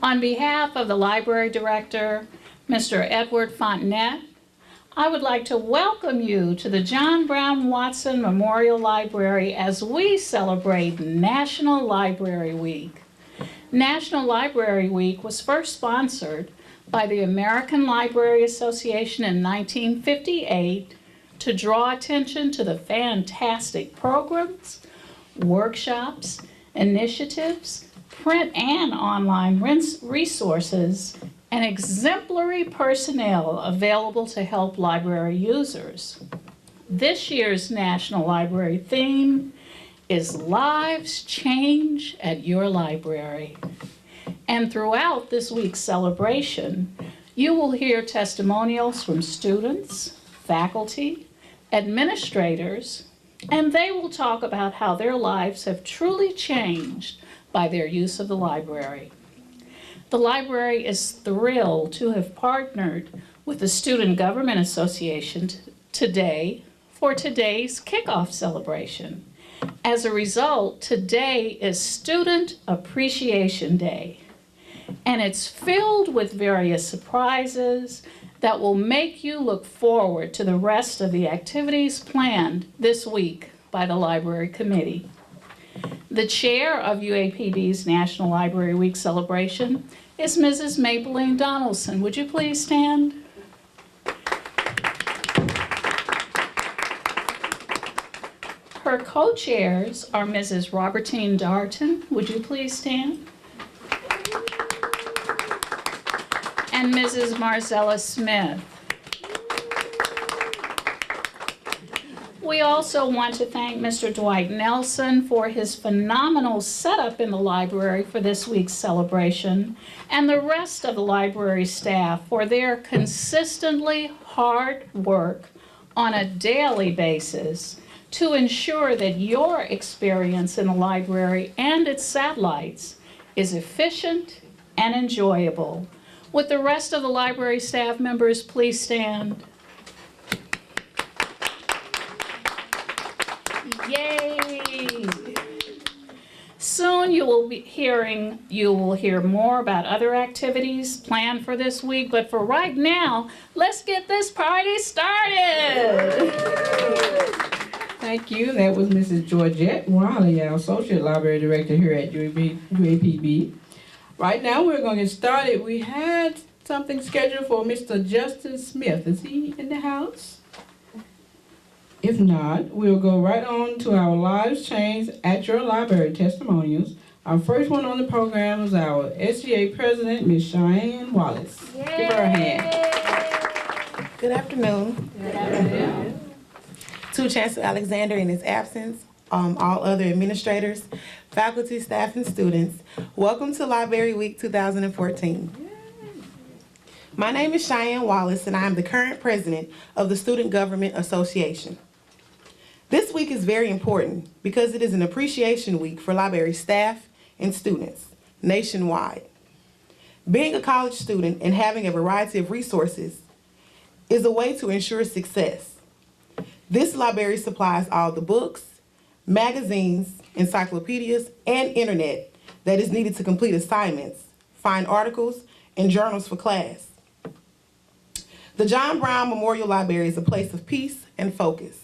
On behalf of the Library Director, Mr. Edward Fontenette, I would like to welcome you to the John Brown Watson Memorial Library as we celebrate National Library Week. National Library Week was first sponsored by the American Library Association in 1958 to draw attention to the fantastic programs, workshops, initiatives, print and online resources, and exemplary personnel available to help library users. This year's National Library theme is Lives Change at Your Library. And throughout this week's celebration, you will hear testimonials from students, faculty, administrators, and they will talk about how their lives have truly changed by their use of the library. The library is thrilled to have partnered with the Student Government Association today for today's kickoff celebration. As a result, today is Student Appreciation Day, and it's filled with various surprises that will make you look forward to the rest of the activities planned this week by the Library Committee. The chair of UAPD's National Library Week celebration is Mrs. Mapeline Donaldson. Would you please stand? Her co-chairs are Mrs. Robertine Darton. Would you please stand? And Mrs. Marcella Smith. We also want to thank Mr. Dwight Nelson for his phenomenal setup in the library for this week's celebration, and the rest of the library staff for their consistently hard work on a daily basis to ensure that your experience in the library and its satellites is efficient and enjoyable. Would the rest of the library staff members please stand? Yay! Soon you will hear more about other activities planned for this week, but for right now, let's get this party started. Thank you. That was Mrs. Georgette Wiley, our Associate Library Director here at UAPB. Right now, we're going to get started. We had something scheduled for Mr. Justin Smith. Is he in the house? If not, we'll go right on to our Lives Change at Your Library testimonials. Our first one on the program is our SGA President, Ms. Cheyenne Wallace. Yay. Give her a hand. Good afternoon. Good afternoon. To Chancellor Alexander in his absence, all other administrators, faculty, staff, and students, welcome to Library Week 2014. My name is Cheyenne Wallace, and I am the current president of the Student Government Association. This week is very important because it is an appreciation week for library staff and students nationwide. Being a college student and having a variety of resources is a way to ensure success. This library supplies all the books, magazines, encyclopedias, and internet that is needed to complete assignments, find articles, and journals for class. The John Brown Memorial Library is a place of peace and focus.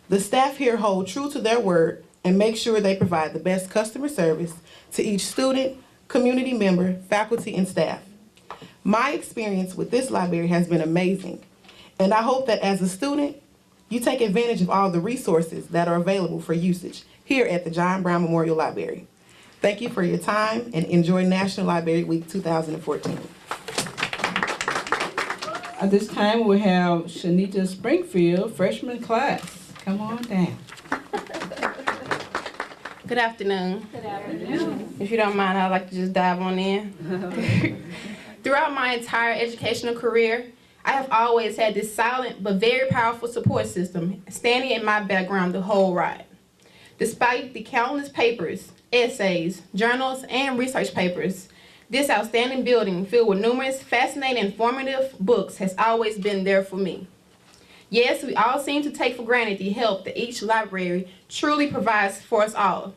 The staff here hold true to their word and make sure they provide the best customer service to each student, community member, faculty, and staff. My experience with this library has been amazing, and I hope that as a student, you take advantage of all the resources that are available for usage here at the John Brown Memorial Library. Thank you for your time and enjoy National Library Week 2014. At this time, we have Shanita Springfield, freshman class. Come on down. Good afternoon. Good afternoon. If you don't mind, I'd like to just dive on in. Throughout my entire educational career, I have always had this silent but very powerful support system standing in my background the whole ride. Despite the countless papers, essays, journals, and research papers, this outstanding building filled with numerous fascinating and informative books has always been there for me. Yes, we all seem to take for granted the help that each library truly provides for us all.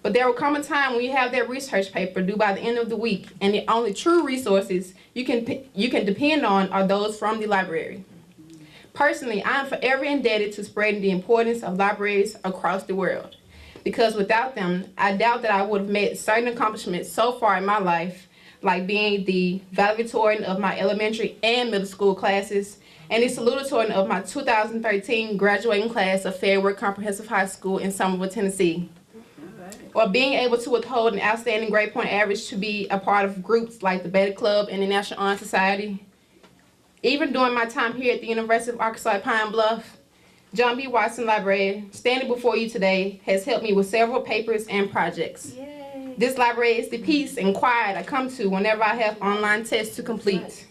But there will come a time when you have that research paper due by the end of the week, and the only true resources you can depend on are those from the library. Personally, I am forever indebted to spreading the importance of libraries across the world, because without them, I doubt that I would have made certain accomplishments so far in my life, like being the valedictorian of my elementary and middle school classes, and the salutatorian of my 2013 graduating class of Fairworth Comprehensive High School in Somerville, Tennessee. Or being able to withhold an outstanding grade point average to be a part of groups like the Beta Club and the National Honor Society. Even during my time here at the University of Arkansas at Pine Bluff, John B. Watson Library, standing before you today, has helped me with several papers and projects. Yay. This library is the peace and quiet I come to whenever I have online tests to complete.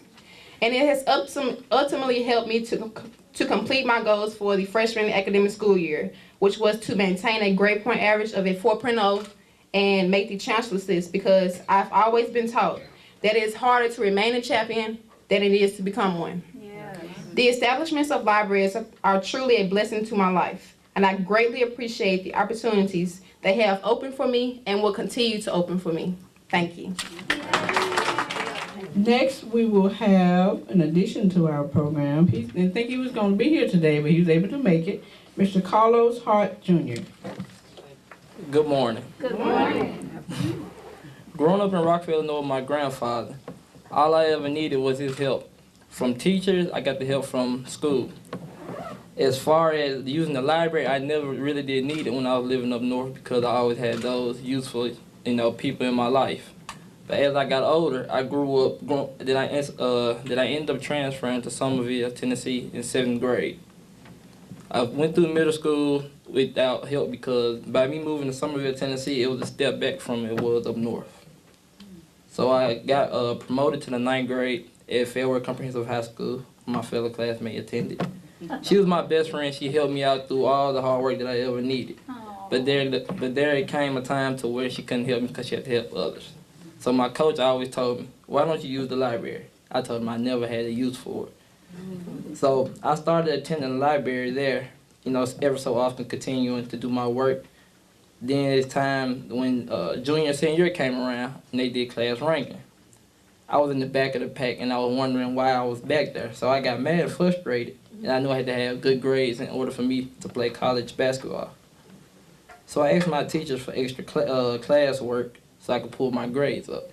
And it has ultimately helped me to complete my goals for the freshman academic school year, which was to maintain a grade point average of a 4.0 and make the chancellor's list, because I've always been taught that it is harder to remain a champion than it is to become one. Yes. The establishments of libraries are truly a blessing to my life, and I greatly appreciate the opportunities they have opened for me and will continue to open for me. Thank you. Next, we will have, in addition to our program, he didn't think he was going to be here today, but he was able to make it, Mr. Carlos Hart Jr. Good morning. Good morning. Growing up in Rockville, Illinois with my grandfather, all I ever needed was his help. From teachers, I got the help from school. As far as using the library, I never really did need it when I was living up north, because I always had those useful, people in my life. But as I got older, I grew up. Then I ended up transferring to Somerville, Tennessee, in 7th grade. I went through middle school without help, because by me moving to Somerville, Tennessee, it was a step back from it was up north. So I got promoted to the 9th grade at Fairworth Comprehensive High School. My fellow classmate attended. She was my best friend. She helped me out through all the hard work that I ever needed. But there came a time to where she couldn't help me because she had to help others. So my coach always told me, why don't you use the library? I told him I never had a use for it. So I started attending the library there, ever so often, continuing to do my work. Then it's time when junior and senior year came around and they did class ranking. I was in the back of the pack and I was wondering why I was back there. So I got mad and frustrated, and I knew I had to have good grades in order for me to play college basketball. So I asked my teachers for extra class work so I could pull my grades up.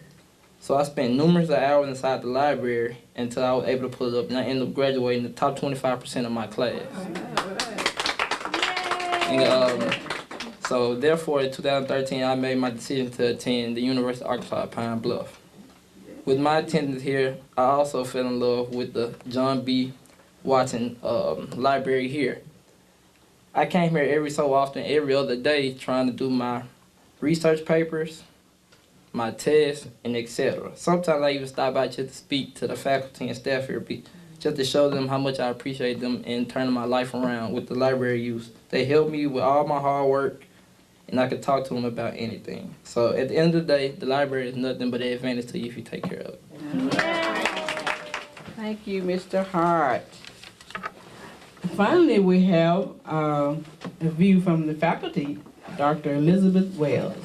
So I spent numerous hours inside the library until I was able to pull it up, and I ended up graduating the top 25% of my class. And, so therefore, in 2013, I made my decision to attend the University of Arkansas at Pine Bluff. With my attendance here, I also fell in love with the John B. Watson library here. I came here every so often, every other day, trying to do my research papers, my tests, and etc. Sometimes I even stop by just to speak to the faculty and staff here, just to show them how much I appreciate them and turning my life around with the library use. They helped me with all my hard work, and I could talk to them about anything. So at the end of the day, the library is nothing but an advantage to you if you take care of it. Thank you, Mr. Hart. Finally, we have a view from the faculty, Dr. Elizabeth Wells.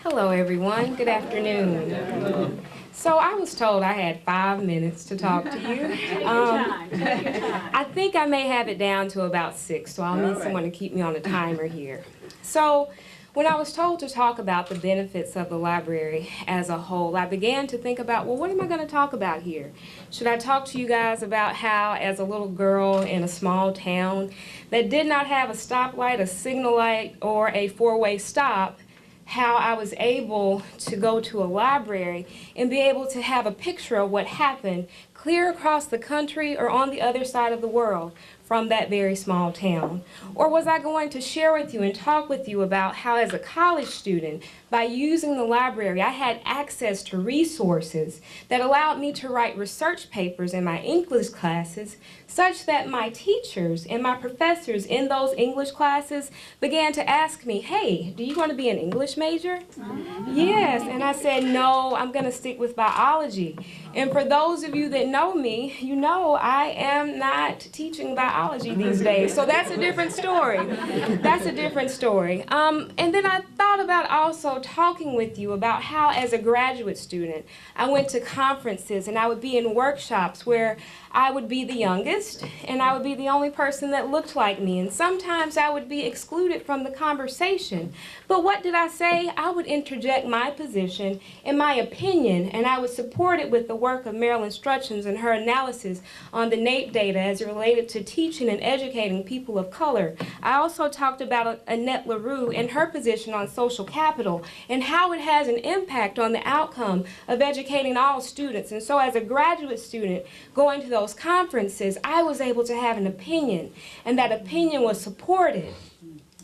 Hello, everyone. Good afternoon. So I was told I had 5 minutes to talk to you. Take your time. I think I may have it down to about 6, so I'll need someone to keep me on a timer here. So when I was told to talk about the benefits of the library as a whole, I began to think about, well, what am I going to talk about here? Should I talk to you guys about how, as a little girl in a small town that did not have a stoplight, a signal light, or a four-way stop, how I was able to go to a library and be able to have a picture of what happened clear across the country or on the other side of the world from that very small town? Or was I going to share with you and talk with you about how, as a college student, by using the library, I had access to resources that allowed me to write research papers in my English classes, such that my teachers and my professors in those English classes began to ask me, hey, do you want to be an English major? Yes, and I said, no, I'm going to stick with biology. And for those of you that know me, you know I am not teaching biology these days. So that's a different story. That's a different story. And then I thought about also talking with you about how, as a graduate student, I went to conferences and I would be in workshops where I would be the youngest and I would be the only person that looked like me. And sometimes I would be excluded from the conversation. But what did I say? I would interject my position and my opinion, and I would support it with the work of Marilyn Strutchins and her analysis on the NAEP data as it related to teaching and educating people of color. I also talked about Annette LaRue and her position on social capital and how it has an impact on the outcome of educating all students. And so as a graduate student going to those conferences, I was able to have an opinion, and that opinion was supported.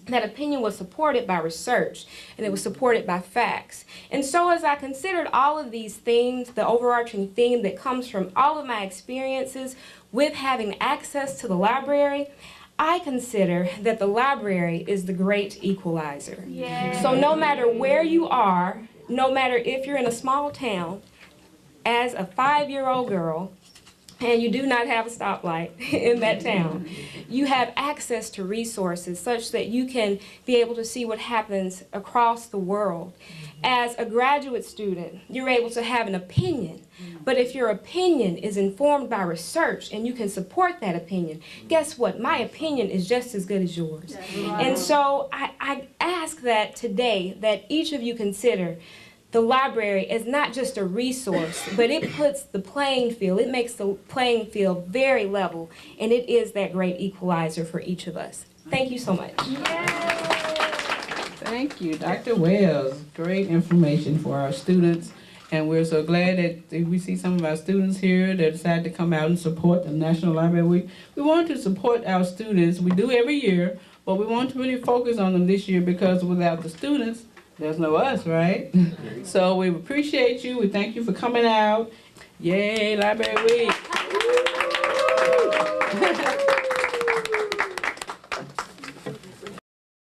That opinion was supported by research, and it was supported by facts. And so as I considered all of these themes, the overarching theme that comes from all of my experiences with having access to the library, I consider that the library is the great equalizer. Yay. So no matter where you are, no matter if you're in a small town, as a 5-year-old girl, and you do not have a stoplight in that town, you have access to resources such that you can be able to see what happens across the world. As a graduate student, you're able to have an opinion, but if your opinion is informed by research and you can support that opinion, guess what? My opinion is just as good as yours. And so I ask that today that each of you consider the library is not just a resource, but it puts the playing field, it makes the playing field very level, and it is that great equalizer for each of us. Thank you so much. Thank you, Dr. Wells. Great information for our students, and we're so glad that we see some of our students here that decided to come out and support the National Library Week. We want to support our students. We do every year, but we want to really focus on them this year because without the students, there's no us, right? So we appreciate you. We thank you for coming out. Yay, Library Week.